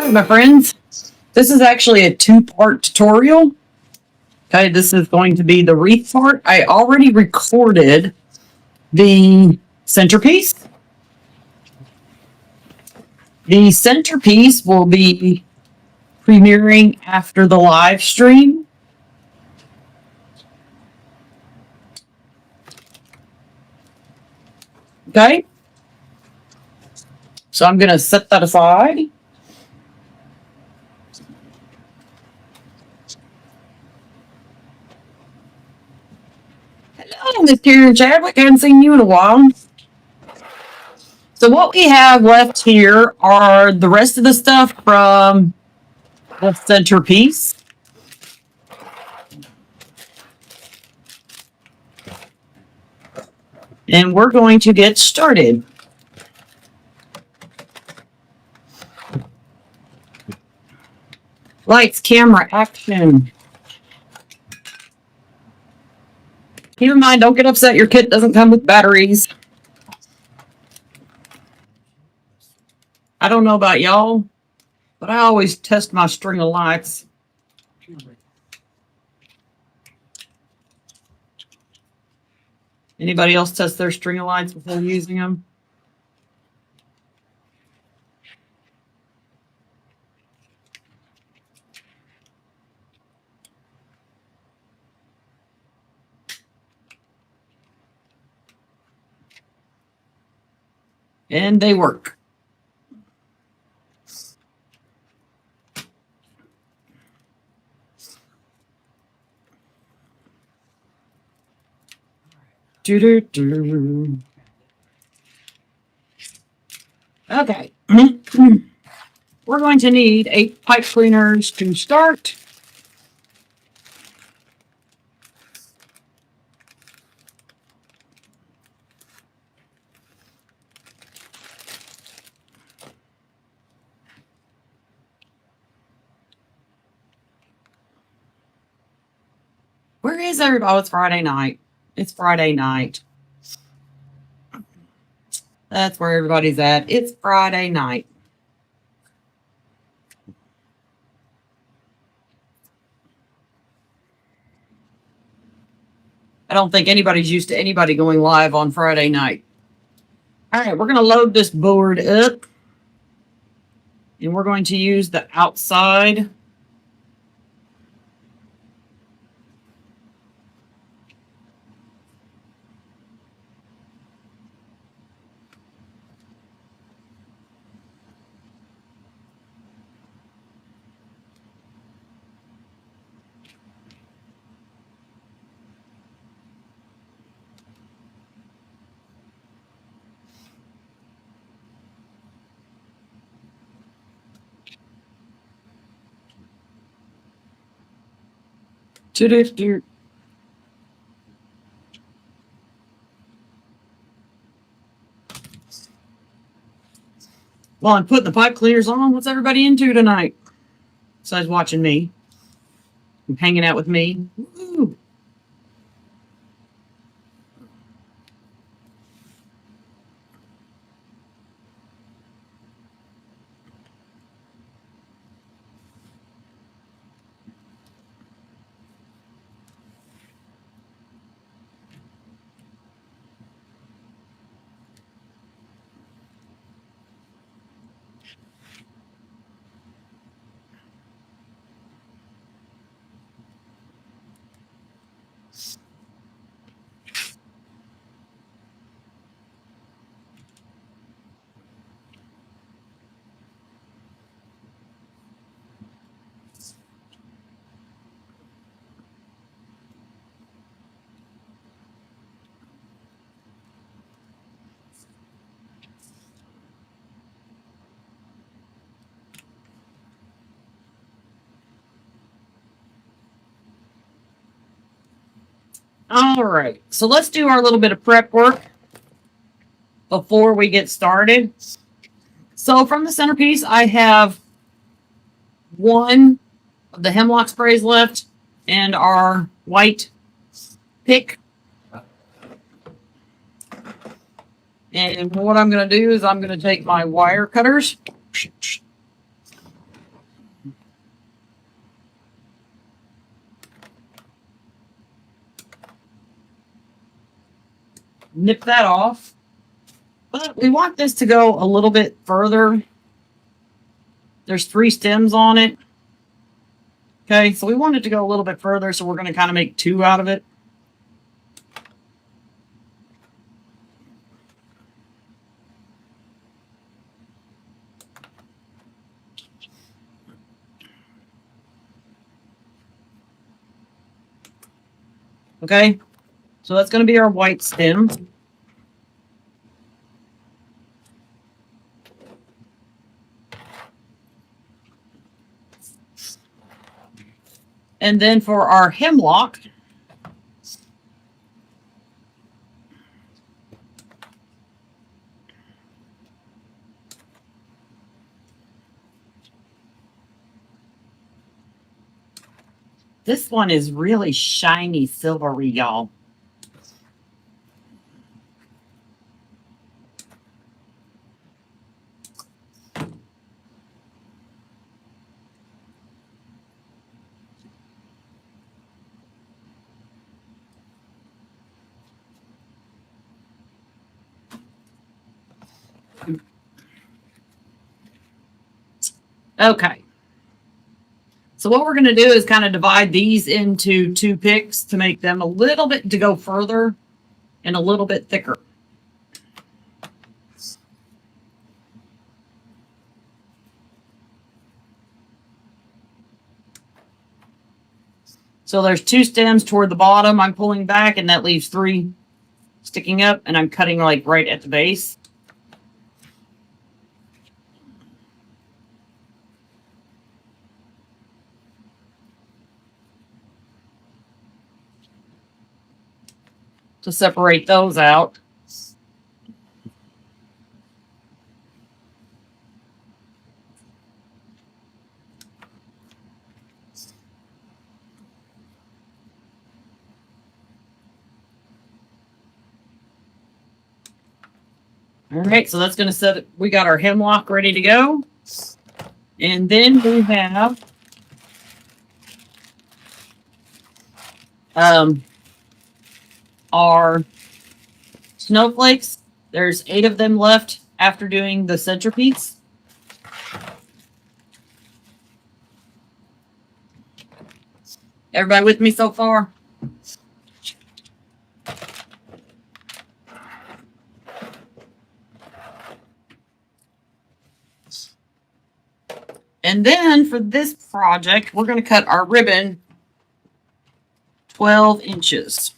Alright, my friends, this is actually a two-part tutorial. Okay, this is going to be the wreath part. I already recorded the centerpiece. The centerpiece will be premiering after the live stream. Okay, so I'm going to set that aside. Hello, Miss Karen Chadwick. I haven't seen you in a while. So what we have left here are the rest of the stuff from the centerpiece. And we're going to get started. Lights, camera, action. Keep in mind, don't get upset. Your kit doesn't come with batteries. I don't know about y'all, but I always test my string of lights. Anybody else test their string of lights before using them? And they work. Okay. We're going to need 8 pipe cleaners to start. Where is everybody? Oh, it's Friday night. It's Friday night. That's where everybody's at. It's Friday night. I don't think anybody's used to anybody going live on Friday night. All right, we're going to load this board up. And we're going to use the outside. Well, I'm putting the pipe cleaners on. What's everybody into tonight? Besides watching me and hanging out with me. Woo. All right, so let's do our little bit of prep work before we get started. So from the centerpiece, I have 1 of the hemlock sprays left and our white pick. And what I'm going to do is I'm going to take my wire cutters nip that off. But we want this to go a little bit further. There's 3 stems on it. Okay, so we want it to go a little bit further, so we're going to kind of make 2 out of it. Okay, so that's going to be our white stem. And then for our hemlock, this one is really shiny silvery, y'all. Okay. So what we're going to do is kind of divide these into 2 picks to make them a little bit to go further and a little bit thicker. So there's 2 stems toward the bottom I'm pulling back, and that leaves 3 sticking up, and I'm cutting like right at the base. To separate those out. All right, so that's going to set it. We got our hemlock ready to go. And then we have our snowflakes. There's 8 of them left after doing the centerpiece. Everybody with me so far? And then for this project, we're going to cut our ribbon 12 inches.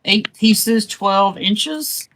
Eight pieces, 12 inches.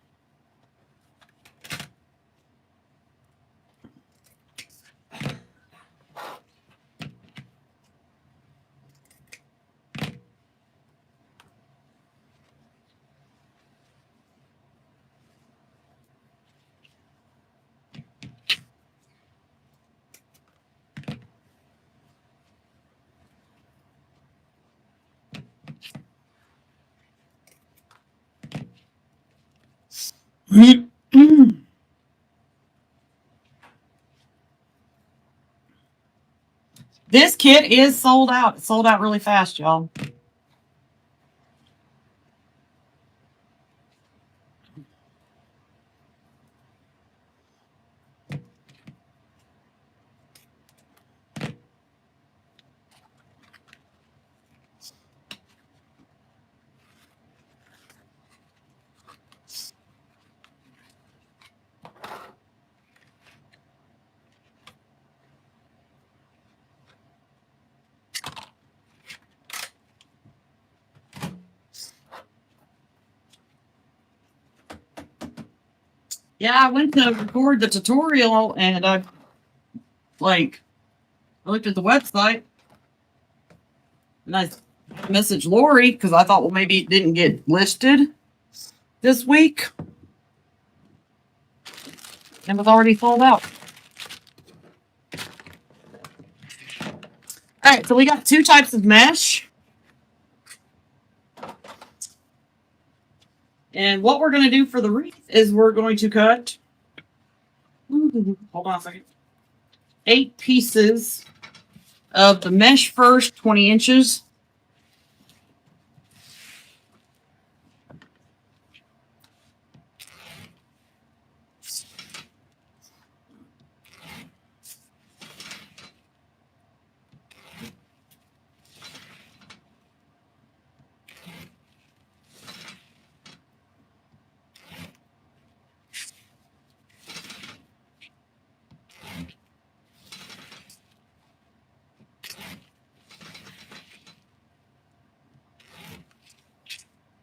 This kit is sold out. It sold out really fast, y'all. Yeah, I went to record the tutorial and I looked at the website and I Message Lori because I thought, well, maybe it didn't get listed this week. And was already sold out. All right, so we got two types of mesh. And what we're going to do for the wreath is we're going to cut, hold on a second, 8 pieces of the mesh first, 20 inches.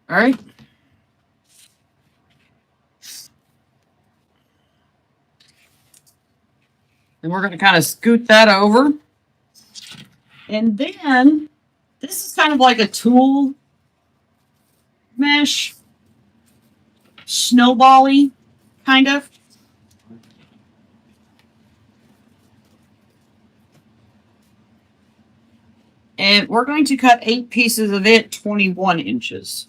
All right. And we're going to kind of scoot that over. And then this is kind of like a tool mesh, snowball-y, kind of. And we're going to cut 8 pieces of it, 21 inches.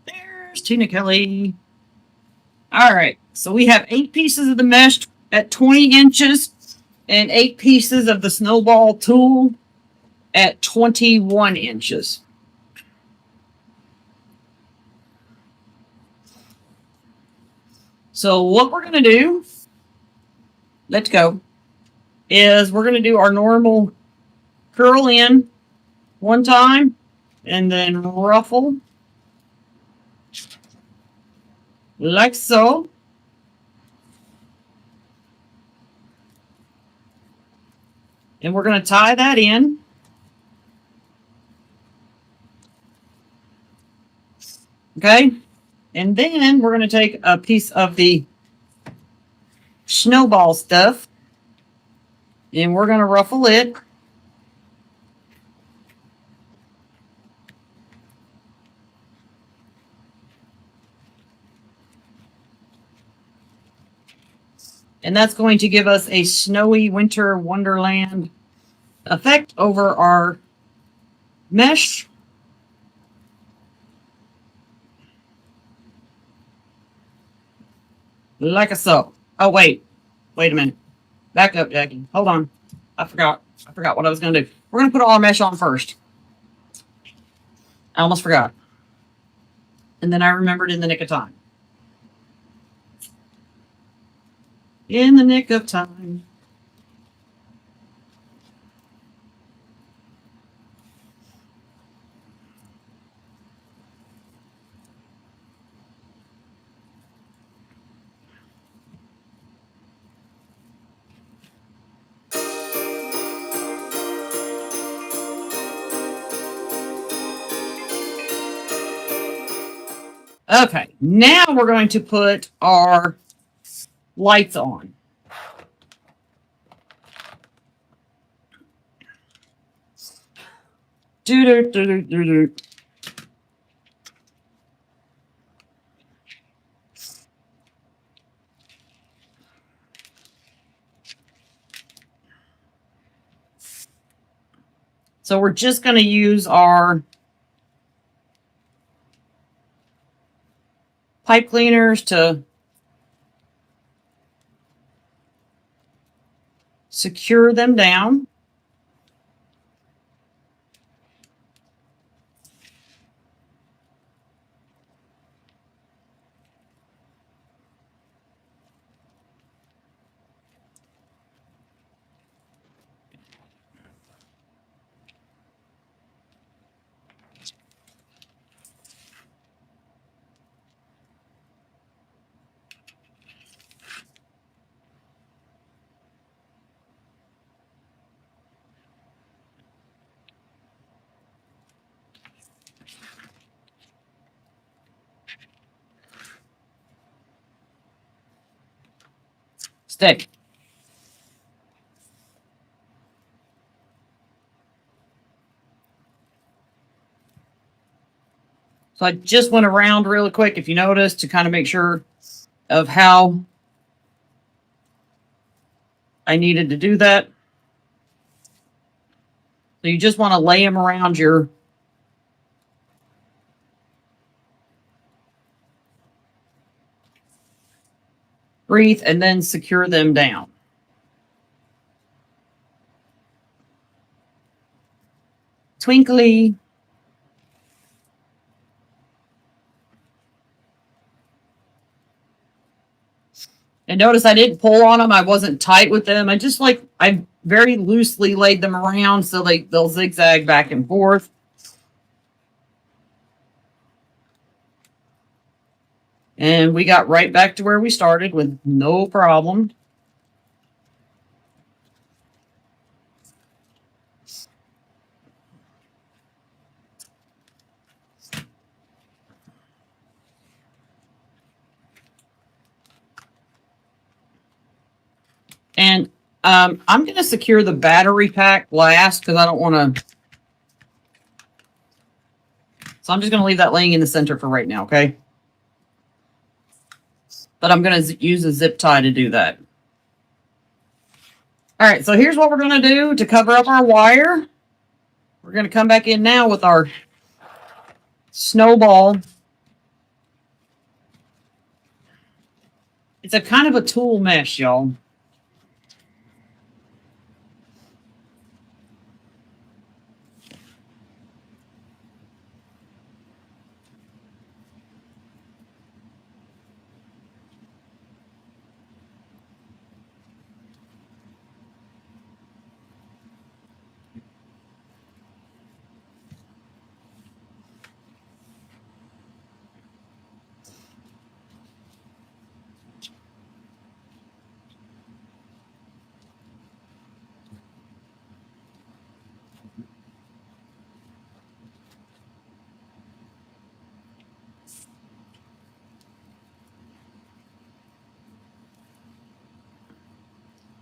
There's Tina Kelly. All right, so we have 8 pieces of the mesh at 20 inches and 8 pieces of the snowball tool at 21 inches. So what we're going to do, let's go, is we're going to do our normal curl in one time and then ruffle like so. And we're going to tie that in. Okay. And then we're going to take a piece of the snowball stuff and we're going to ruffle it. And that's going to give us a snowy winter wonderland effect over our mesh. Like so. Oh, wait a minute. Back up, Jackie. Hold on. I forgot what I was going to do. We're going to put all our mesh on first. I almost forgot. And then I remembered in the nick of time. In the nick of time. Okay, now we're going to put our lights on. Do-do-do-do-do-do. So we're just going to use our pipe cleaners to secure them down. Stick. So I just went around really quick, if you notice, to kind of make sure of how I needed to do that. So you just want to lay them around your wreath and then secure them down. Twinkly. And notice I didn't pull on them. I wasn't tight with them. I very loosely laid them around so they'll zigzag back and forth. And we got right back to where we started with no problem. And I'm going to secure the battery pack last because I don't want to. So I'm just going to leave that laying in the center for right now, okay? But I'm going to use a zip tie to do that. All right, so here's what we're going to do to cover up our wire. We're going to come back in now with our snowball. It's a kind of a tool mesh, y'all.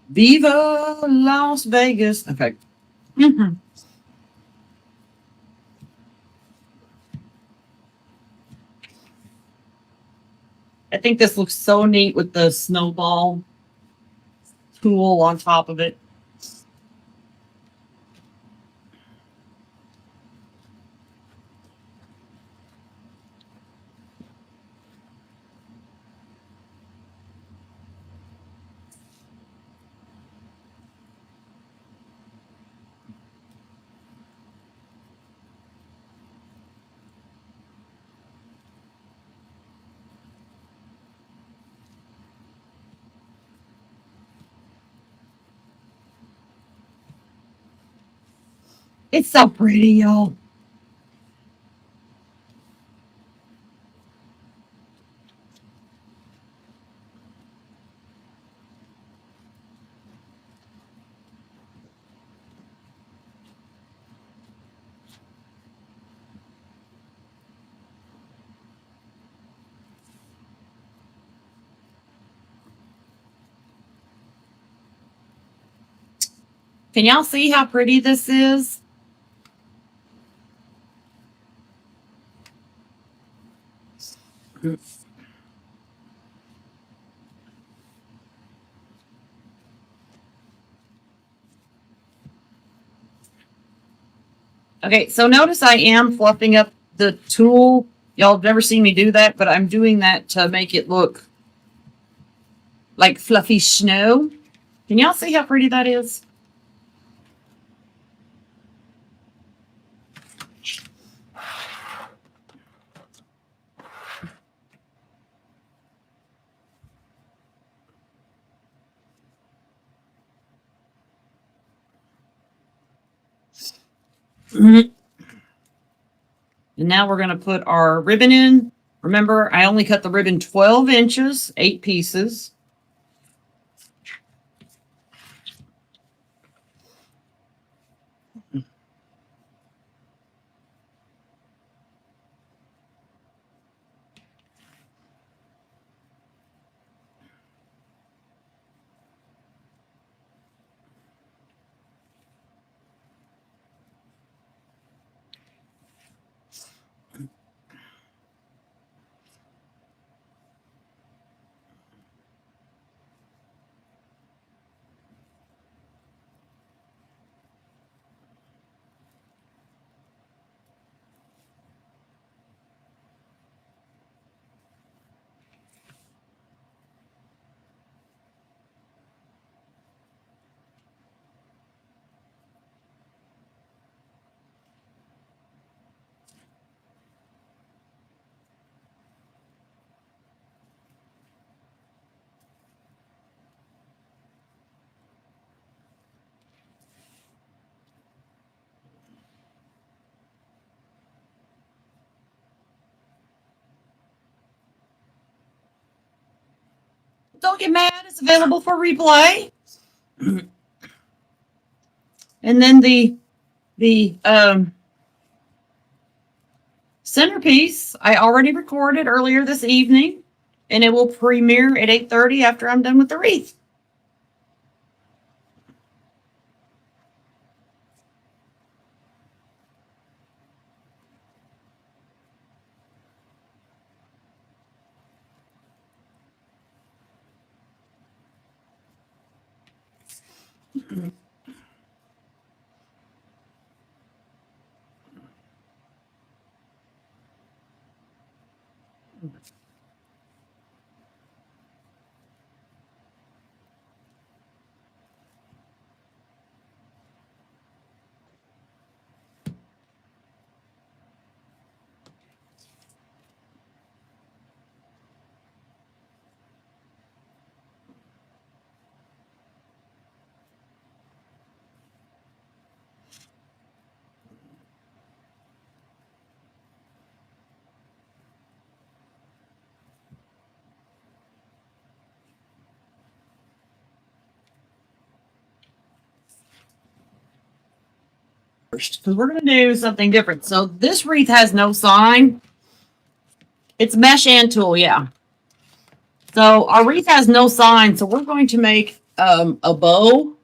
Viva Las Vegas. Okay. I think this looks so neat with the snowball tool on top of it. It's so pretty, y'all. Can y'all see how pretty this is? Okay, so notice I am fluffing up the tool. Y'all have never seen me do that, but I'm doing that to make it look like fluffy snow. Can y'all see how pretty that is? And now we're going to put our ribbon in. Remember, I only cut the ribbon 12 inches, 8 pieces. Don't get mad, it's available for replay. And then the centerpiece I already recorded earlier this evening, and it will premiere at 8:30 after I'm done with the wreath. Because we're going to do something different. So this wreath has no sign. It's mesh and tulle, yeah. So our wreath has no sign, so we're going to make a bow.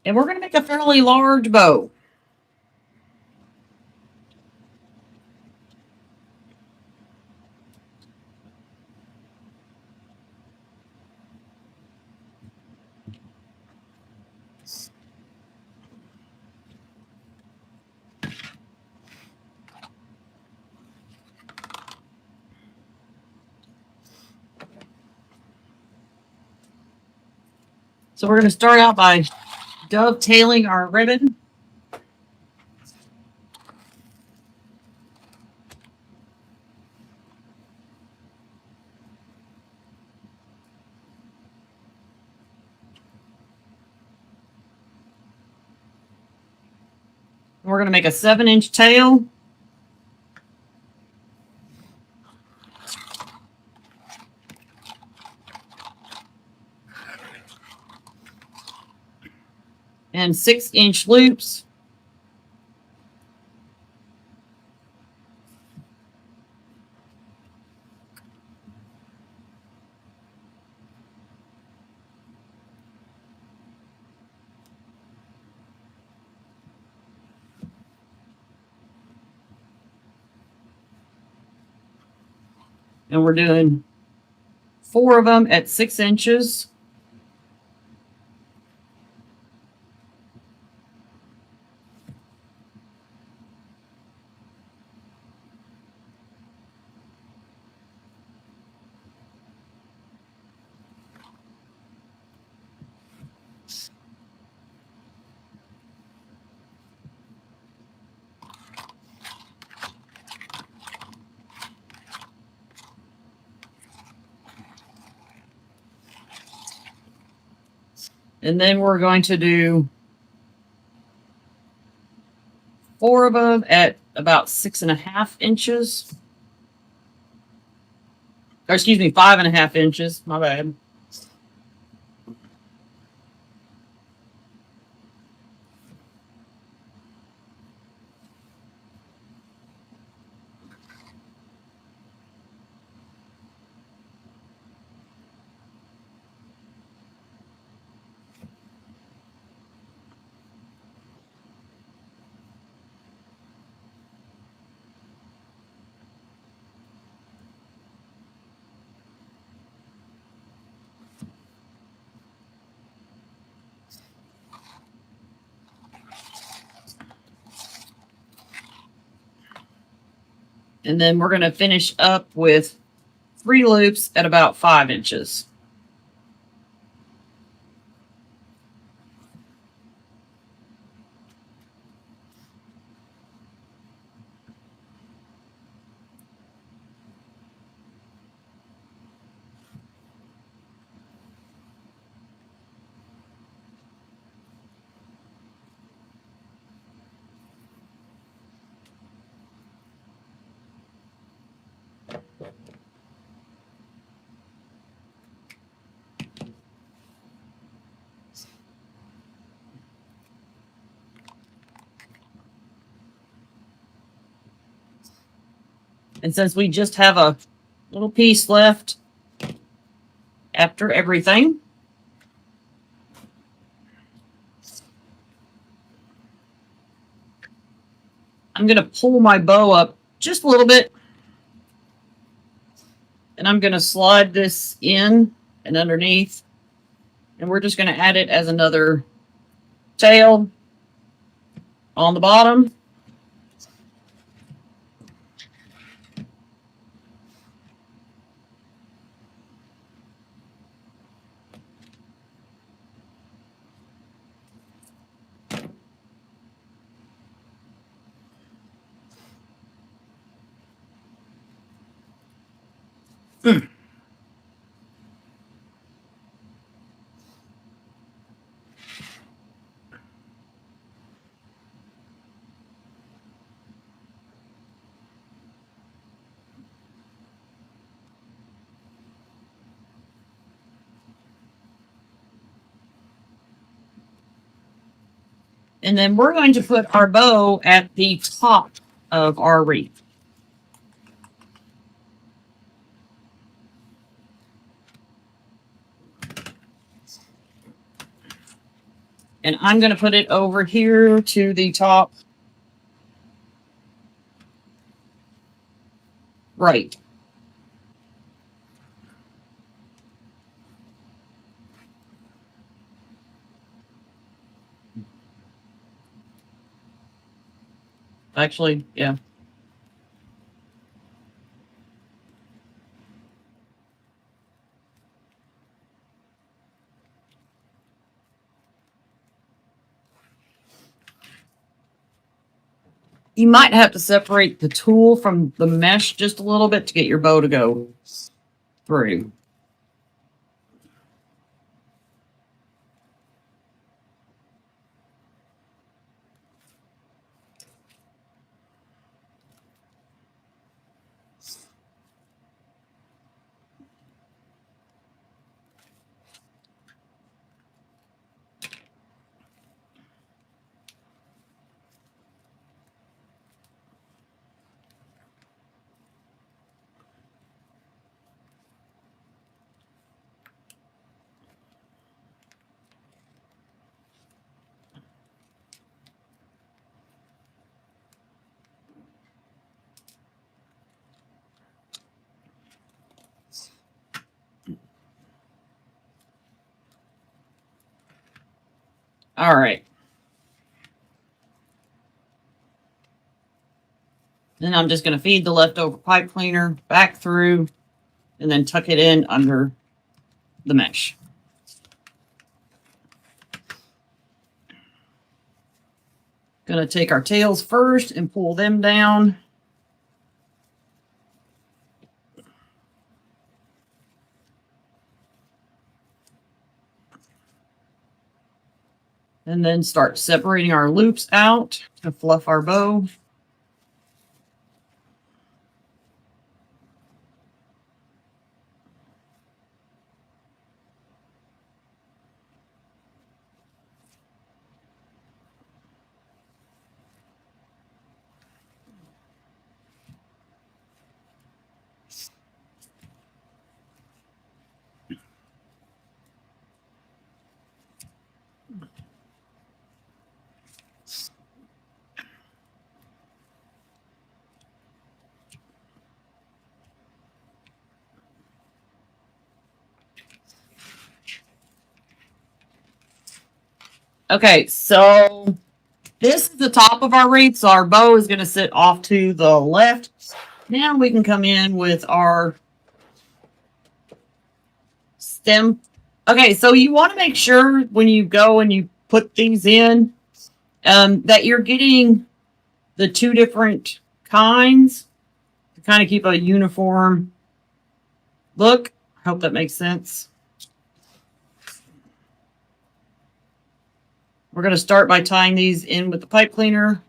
And we're going to make a fairly large bow. So we're going to start out by dovetailing our ribbon. We're going to make a 7-inch tail. And 6-inch loops. And we're doing 4 of them at 6 inches. And then we're going to do 4 of them at about 6.5 inches. Or excuse me, 5.5 inches. My bad. And then we're going to finish up with 3 loops at about 5 inches. And since we just have a little piece left after everything, I'm going to pull my bow up just a little bit. And I'm going to slide this in and underneath. And we're just going to add it as another tail on the bottom. And then we're going to put our bow at the top of our wreath. And I'm going to put it over here to the top right. Actually, yeah. You might have to separate the tool from the mesh just a little bit to get your bow to go through. All right. Then I'm just going to feed the leftover pipe cleaner back through and then tuck it in under the mesh. Going to take our tails first and pull them down. And then start separating our loops out to fluff our bow. Okay, so this is the top of our wreath, so our bow is going to sit off to the left. Now we can come in with our stem. Okay, so you want to make sure when you go and you put these in that you're getting the two different kinds to kind of keep a uniform look. I hope that makes sense. We're going to start by tying these in with the pipe cleaner.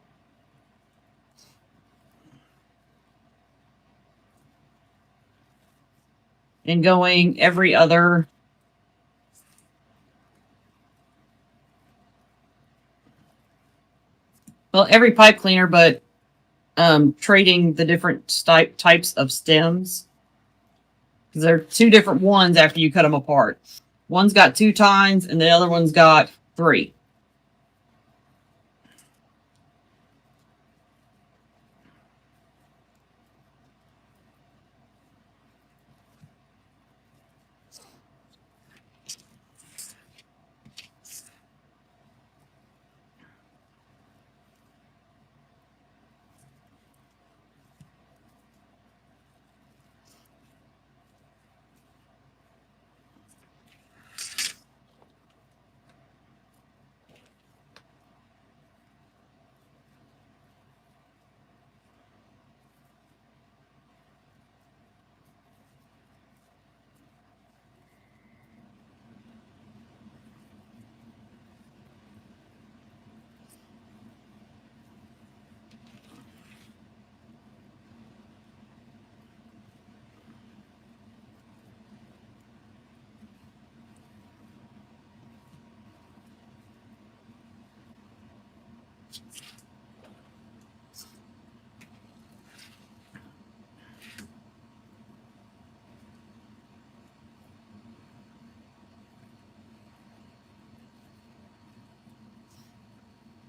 And going every other. Well, every pipe cleaner, but trading the different types of stems. Because there are two different ones after you cut them apart. One's got 2 tines and the other one's got 3.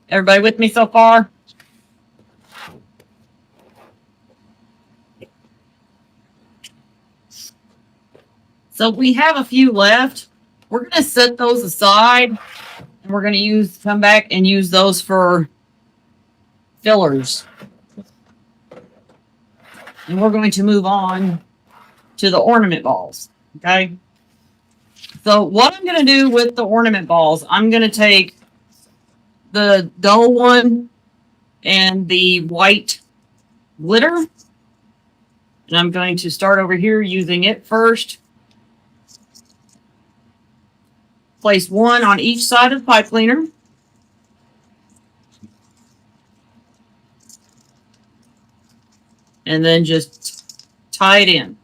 Everybody with me so far? So we have a few left. We're going to set those aside. And we're going to come back and use those for fillers. And we're going to move on to the ornament balls. Okay. So what I'm going to do with the ornament balls, I'm going to take the dull one and the white glitter. And I'm going to start over here using it first. Place one on each side of the pipe cleaner. And then just tie it in.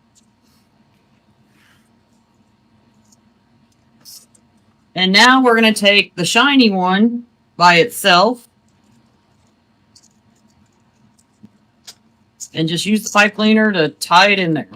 And now we're going to take the shiny one by itself and just use the pipe cleaner to tie it in there.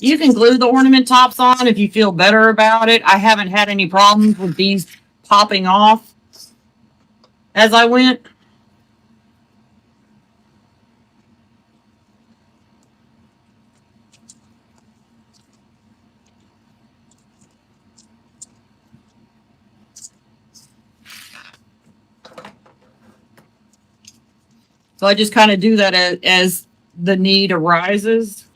You can glue the ornament tops on if you feel better about it. I haven't had any problems with these popping off as I went. So I just kind of do that as the need arises.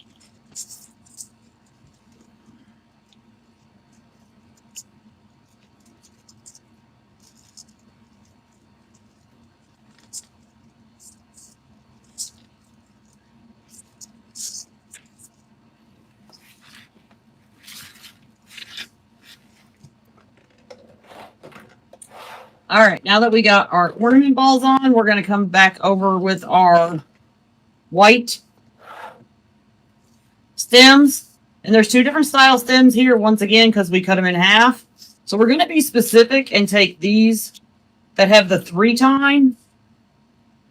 All right, now that we got our ornament balls on, we're going to come back over with our white stems. And there's two different style stems here, once again, because we cut them in half. So we're going to be specific and take these that have the 3 tine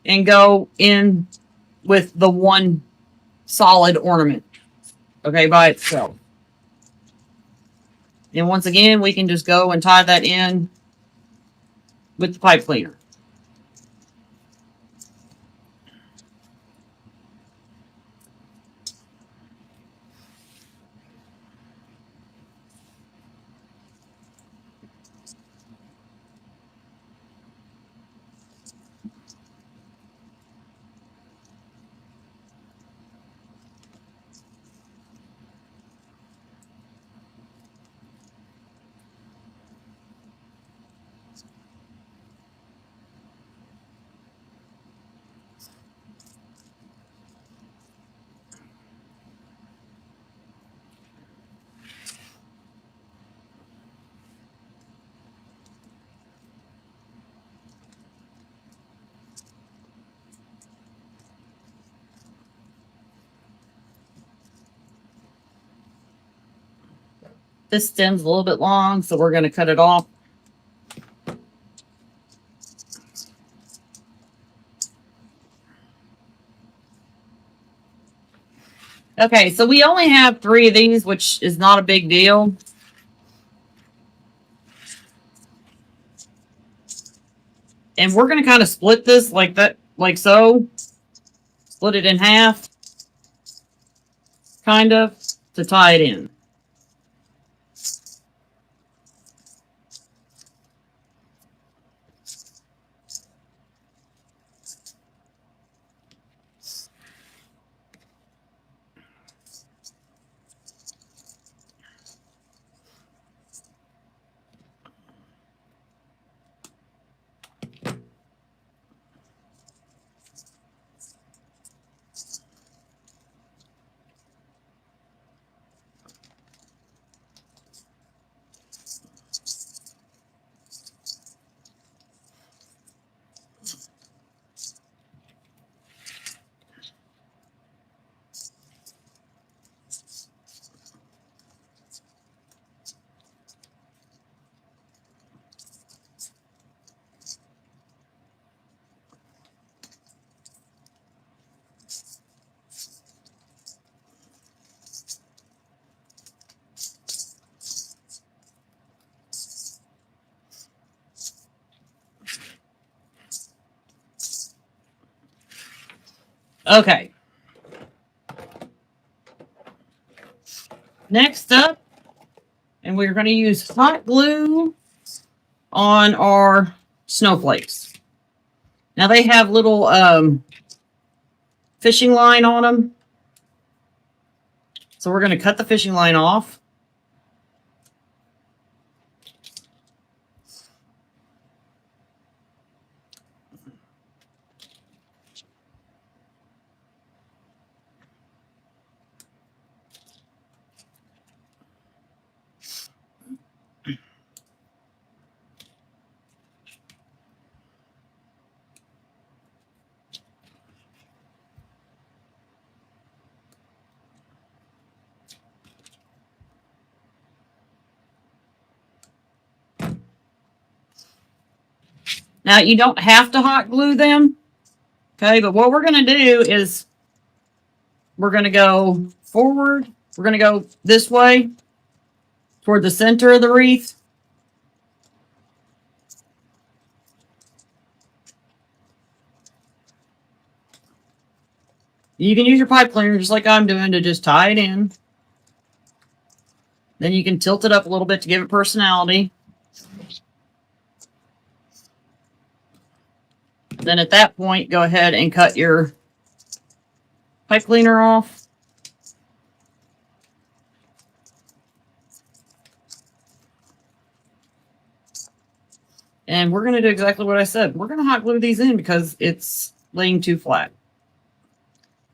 and go in with the one solid ornament, okay, by itself. And once again, we can just go and tie that in with the pipe cleaner. This stem's a little bit long, so we're going to cut it off. Okay, so we only have 3 of these, which is not a big deal. And we're going to kind of split this like that, like so. Split it in half, kind of, to tie it in. Okay. Next up, and we're going to use hot glue on our snowflakes. Now they have little fishing line on them. So we're going to cut the fishing line off. Now, you don't have to hot glue them, okay? But what we're going to do is we're going to go forward We're going to go this way toward the center of the wreath. You can use your pipe cleaner just like I'm doing to just tie it in. Then you can tilt it up a little bit to give it personality. Then at that point, go ahead and cut your pipe cleaner off. And we're going to do exactly what I said. We're going to hot glue these in because it's laying too flat.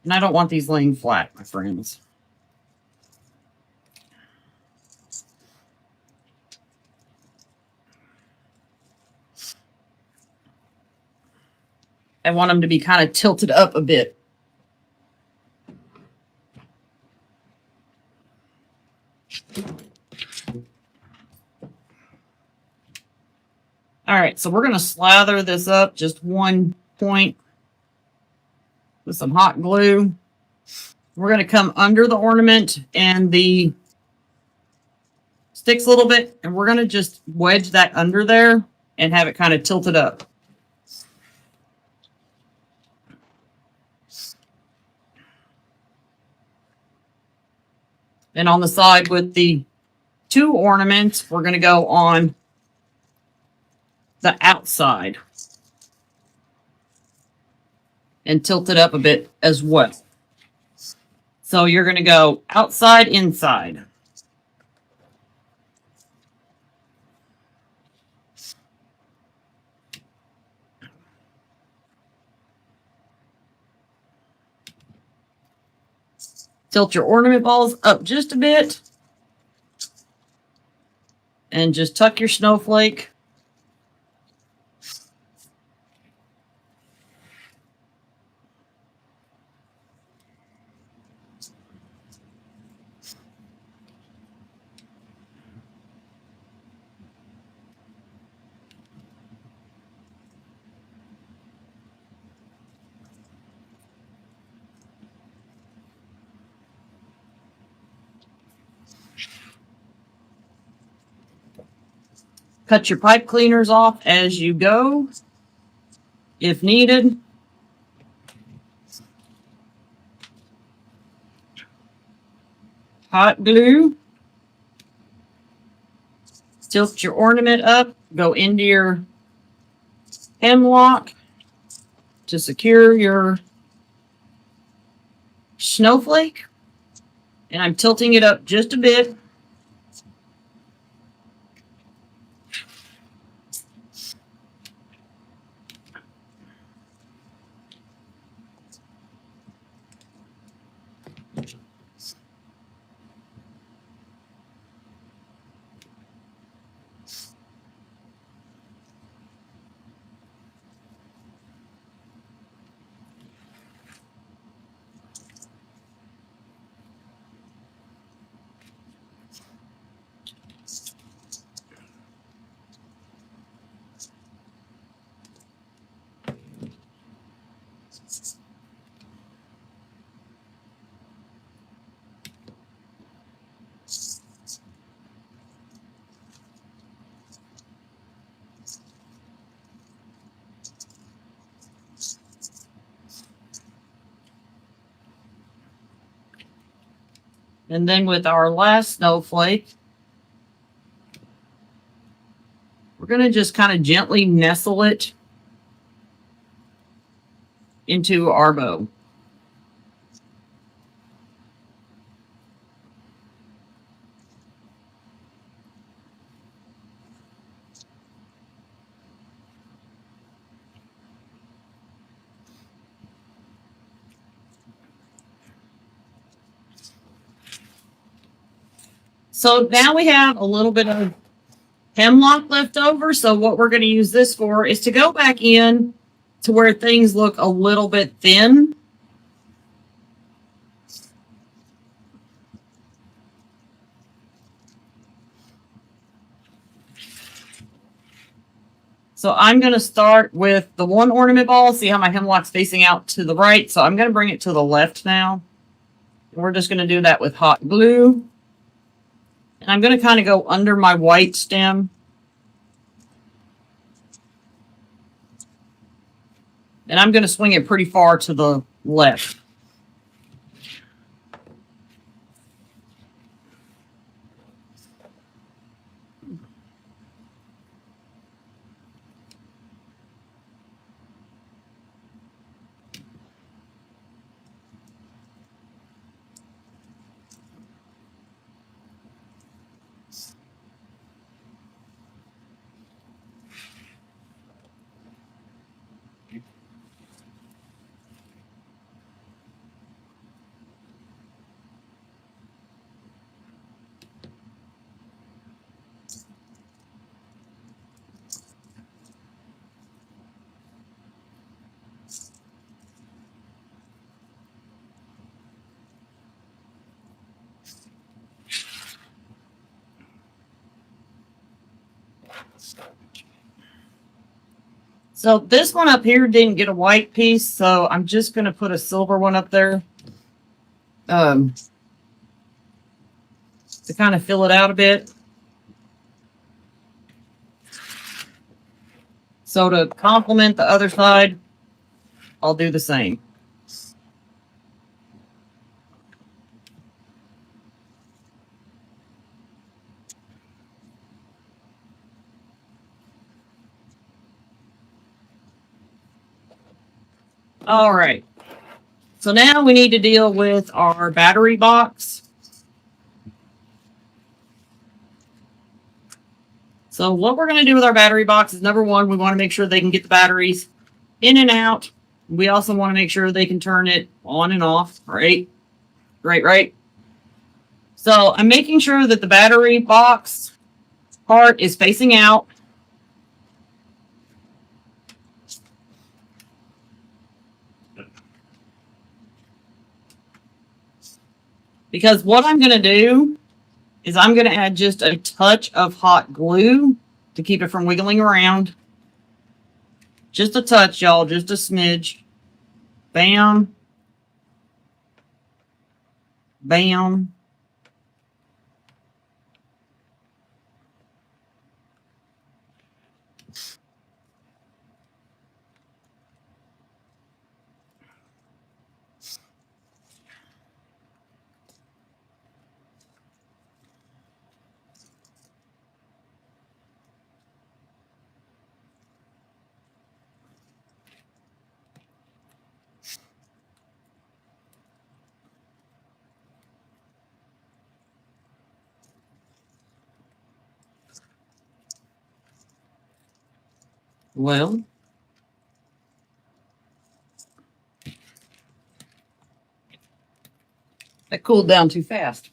And I don't want these laying flat, my friends. I want them to be kind of tilted up a bit. All right, so we're going to slather this up just one point with some hot glue. We're going to come under the ornament and the sticks a little bit, and we're going to just wedge that under there and have it kind of tilted up. And on the side with the two ornaments, we're going to go on the outside and tilt it up a bit as well. So you're going to go outside, inside. Tilt your ornament balls up just a bit. And just tuck your snowflake. Cut your pipe cleaners off as you go, if needed. Hot glue. Tilt your ornament up. Go into your hemlock to secure your snowflake. And I'm tilting it up just a bit. And then with our last snowflake, we're going to just kind of gently nestle it into our bow. So now we have a little bit of hemlock left over. So what we're going to use this for is to go back in to where things look a little bit thin. So I'm going to start with the one ornament ball. See how my hemlock's facing out to the right. So I'm going to bring it to the left now. We're just going to do that with hot glue. And I'm going to kind of go under my white stem. And I'm going to swing it pretty far to the left. So this one up here didn't get a white piece, so I'm just going to put a silver one up there to kind of fill it out a bit. So to complement the other side, I'll do the same. All right. So now we need to deal with our battery box. So what we're going to do with our battery box is, number one, we want to make sure they can get the batteries in and out. We also want to make sure they can turn it on and off, right? Right. So I'm making sure that the battery box part is facing out. Because what I'm going to do is I'm going to add just a touch of hot glue to keep it from wiggling around. Just a touch, y'all. Just a smidge. Bam. Bam. Well, that cooled down too fast.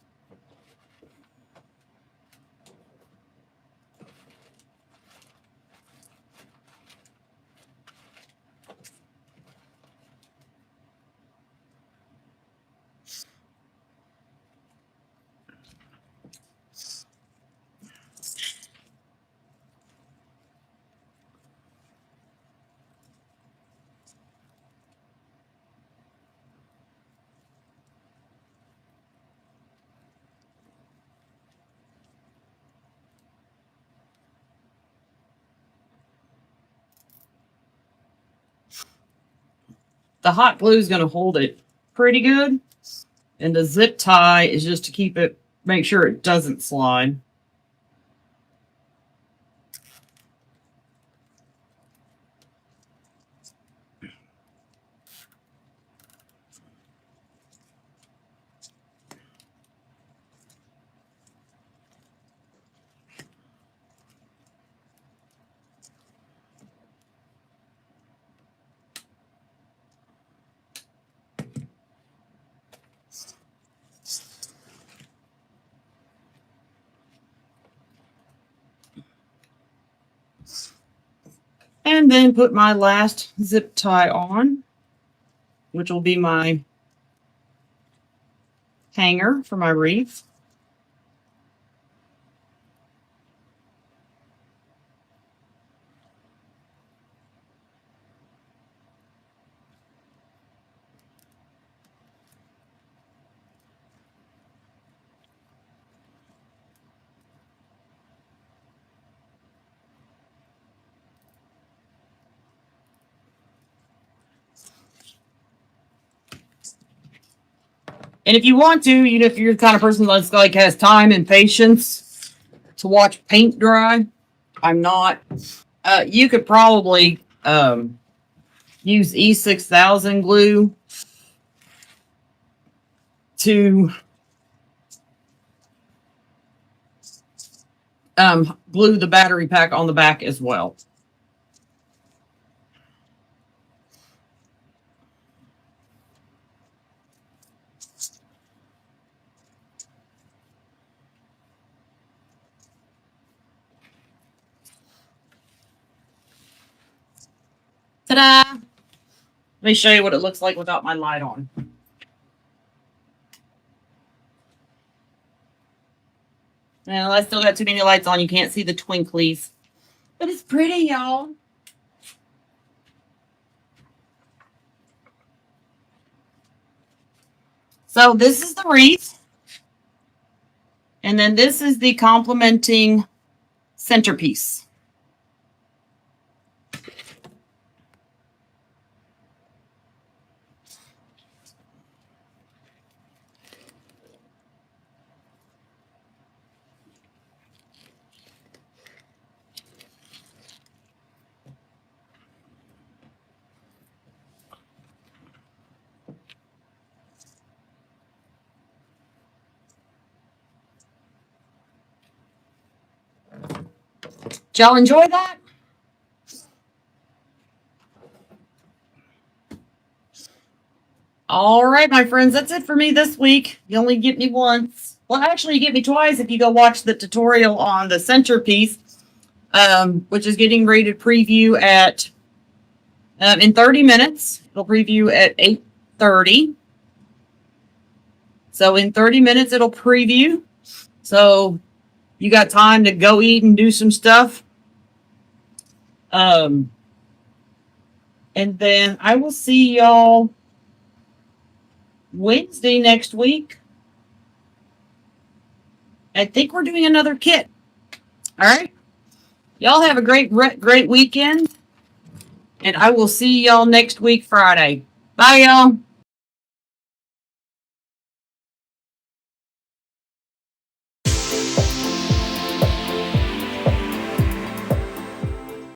The hot glue is going to hold it pretty good. And the zip tie is just to keep it, make sure it doesn't slide. And then put my last zip tie on, which will be my hanger for my wreath. And if you want to, you know, if you're the kind of person that's like has time and patience to watch paint dry, I'm not. You could probably use E6000 glue to glue the battery pack on the back as well. Ta-da! Let me show you what it looks like without my light on. Well, I still got too many lights on. You can't see the twinklies. But it's pretty, y'all. So this is the wreath. And then this is the complementing centerpiece. Did y'all enjoy that? All right, my friends, that's it for me this week. You only get me once. Well, actually, you get me twice if you go watch the tutorial on the centerpiece, which is getting ready to preview at in 30 minutes. It'll preview at 8:30. So in 30 minutes, it'll preview. So you got time to go eat and do some stuff. And then I will see y'all Wednesday next week. I think we're doing another kit. All right. Y'all have a great weekend. And I will see y'all next week, Friday. Bye, y'all.